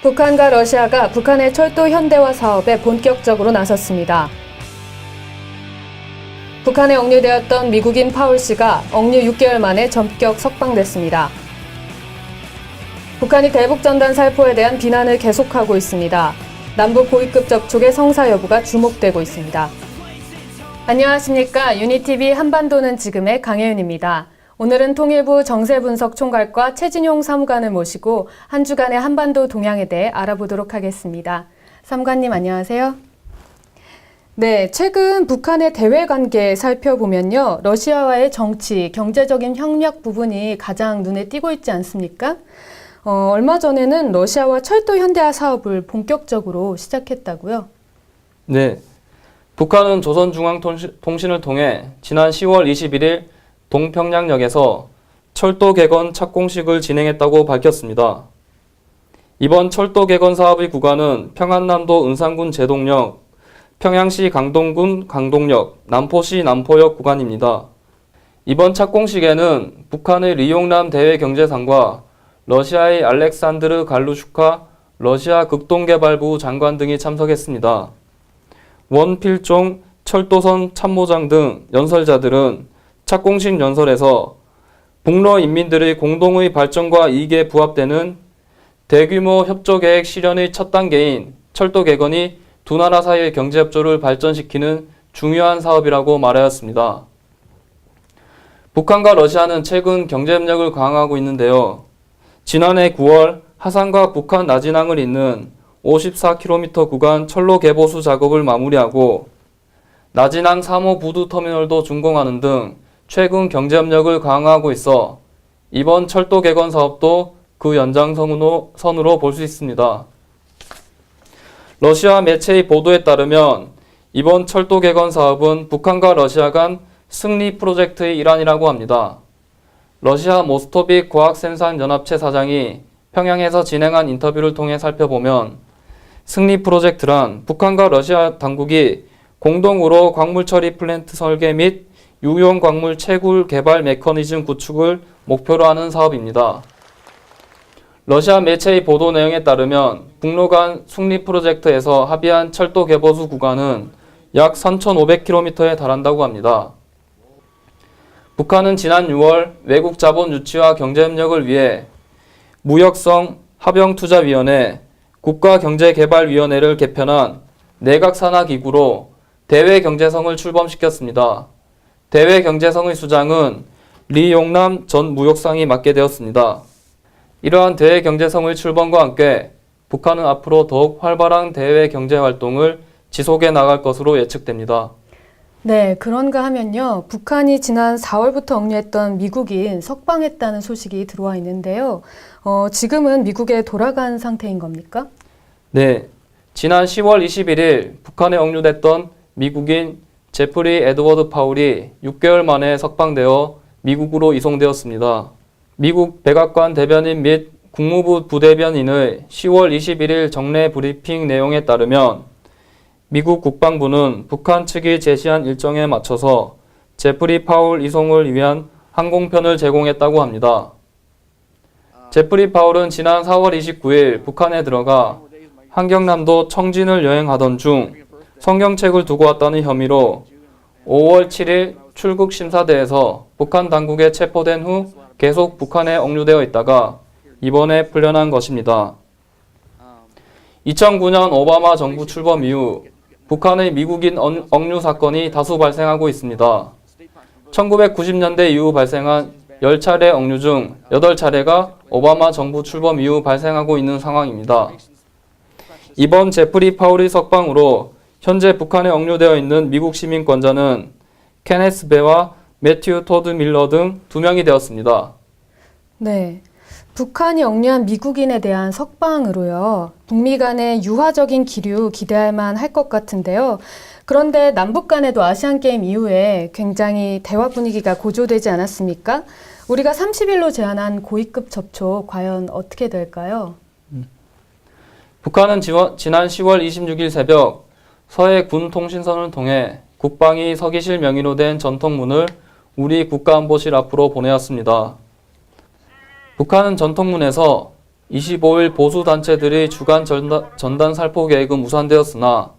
북한과 러시아가 북한의 철도 현대화 사업에 본격적으로 나섰습니다. 북한에 억류되었던 미국인 파울 씨가 억류 6개월 만에 전격 석방됐습니다. 북한이 대북전단 살포에 대한 비난을 계속하고 있습니다. 남북 고위급 접촉의 성사 여부가 주목되고 있습니다. 안녕하십니까. 유니티비 한반도는 지금의 강혜윤입니다. 오늘은 통일부 정세분석총괄과 최진용 사무관을 모시고 한 주간의 한반도 동향에 대해 알아보도록 하겠습니다. 사무관님 안녕하세요. 네, 최근 북한의 대외 관계 살펴보면요. 러시아와의 정치, 경제적인 협력 부분이 가장 눈에 띄고 있지 않습니까? 얼마 전에는 러시아와 철도 현대화 사업을 본격적으로 시작했다고요? 네, 북한은 조선중앙통신을 통해 지난 10월 21일 동평양역에서 철도 개건 착공식을 진행했다고 밝혔습니다. 이번 철도 개건 사업의 구간은 평안남도 은산군 제동역, 평양시 강동군 강동역, 남포시 남포역 구간입니다. 이번 착공식에는 북한의 리용남 대외경제상과 러시아의 알렉산드르 갈루슈카 러시아 극동개발부 장관 등이 참석했습니다. 원필종 철도선 참모장 등 연설자들은 착공식 연설에서 북러 인민들의 공동의 발전과 이익에 부합되는 대규모 협조계획 실현의 첫 단계인 철도 개건이 두 나라 사이의 경제협조를 발전시키는 중요한 사업이라고 말하였습니다. 북한과 러시아는 최근 경제협력을 강화하고 있는데요. 지난해 9월 하산과 북한 나진항을 잇는 54km 구간 철로 개보수 작업을 마무리하고 나진항 3호 부두 터미널도 준공하는 등 최근 경제협력을 강화하고 있어 이번 철도 개건 사업도 그 연장선으로 볼 수 있습니다. 러시아 매체의 보도에 따르면 이번 철도 개건 사업은 북한과 러시아 간 승리 프로젝트의 일환이라고 합니다. 러시아 모스토빅 과학생산연합체 사장이 평양에서 진행한 인터뷰를 통해 살펴보면 승리 프로젝트란 북한과 러시아 당국이 공동으로 광물처리 플랜트 설계 및 유용 광물 채굴 개발 메커니즘 구축을 목표로 하는 사업입니다. 러시아 매체의 보도 내용에 따르면 북로 간 승리 프로젝트에서 합의한 철도 개보수 구간은 약 3,500km에 달한다고 합니다. 북한은 지난 6월 외국 자본 유치와 경제협력을 위해 무역성 합영투자위원회, 국가경제개발위원회를 개편한 내각산하기구로 대외경제성을 출범시켰습니다. 대외경제성의 수장은 리용남 전 무역상이 맡게 되었습니다. 이러한 대외경제성의 출범과 함께 북한은 앞으로 더욱 활발한 대외경제활동을 지속해 나갈 것으로 예측됩니다. 네, 그런가 하면요. 북한이 지난 4월부터 억류했던 미국인 석방했다는 소식이 들어와 있는데요. 지금은 미국에 돌아간 상태인 겁니까? 네, 지난 10월 21일 북한에 억류됐던 미국인 제프리 에드워드 파울이 6개월 만에 석방되어 미국으로 이송되었습니다. 미국 백악관 대변인 및 국무부 부대변인의 10월 21일 정례 브리핑 내용에 따르면 미국 국방부는 북한 측이 제시한 일정에 맞춰서 제프리 파울 이송을 위한 항공편을 제공했다고 합니다. 제프리 파울은 지난 4월 29일 북한에 들어가 한경남도 청진을 여행하던 중 성경책을 두고 왔다는 혐의로 5월 7일 출국 심사대에서 북한 당국에 체포된 후 계속 북한에 억류되어 있다가 이번에 풀려난 것입니다. 2009년 오바마 정부 출범 이후 북한의 미국인 억류 사건이 다수 발생하고 있습니다. 1990년대 이후 발생한 10차례 억류 중 8차례가 오바마 정부 출범 이후 발생하고 있는 상황입니다. 이번 제프리 파울의 석방으로 현재 북한에 억류되어 있는 미국 시민권자는 케네스 베와 매튜 토드 밀러 등 2명이 되었습니다. 네, 북한이 억류한 미국인에 대한 석방으로요. 북미 간의 유화적인 기류 기대할 만할 것 같은데요. 그런데 남북 간에도 아시안게임 이후에 굉장히 대화 분위기가 고조되지 않았습니까? 우리가 30일로 제한한 고위급 접촉 과연 어떻게 될까요? 북한은 지난 10월 26일 새벽 서해 군 통신선을 통해 국방위 서기실 명의로 된 전통문을 우리 국가안보실 앞으로 보내왔습니다. 북한은 전통문에서 25일 보수단체들의 주간 전단 살포 계획은 무산되었으나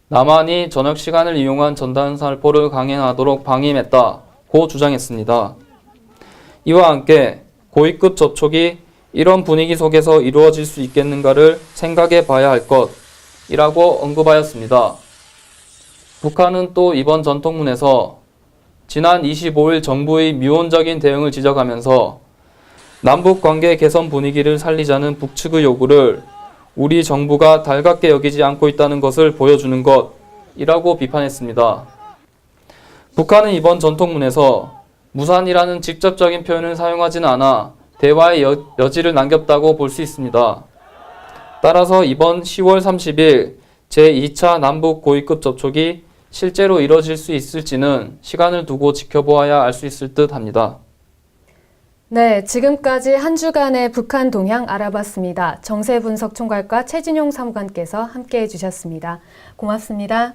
남한이 저녁 시간을 이용한 전단 살포를 강행하도록 방임했다고 주장했습니다. 이와 함께 고위급 접촉이 이런 분위기 속에서 이루어질 수 있겠는가를 생각해 봐야 할 것이라고 언급하였습니다. 북한은 또 이번 전통문에서 지난 25일 정부의 미온적인 대응을 지적하면서 남북관계 개선 분위기를 살리자는 북측의 요구를 우리 정부가 달갑게 여기지 않고 있다는 것을 보여주는 것이라고 비판했습니다. 북한은 이번 전통문에서 무산이라는 직접적인 표현을 사용하지는 않아 대화의 여지를 남겼다고 볼 수 있습니다. 따라서 이번 10월 30일 제2차 남북 고위급 접촉이 실제로 이뤄질 수 있을지는 시간을 두고 지켜보아야 알 수 있을 듯 합니다. 네, 지금까지 한 주간의 북한 동향 알아봤습니다. 정세분석 총괄과 최진용 사무관께서 함께해 주셨습니다. 고맙습니다.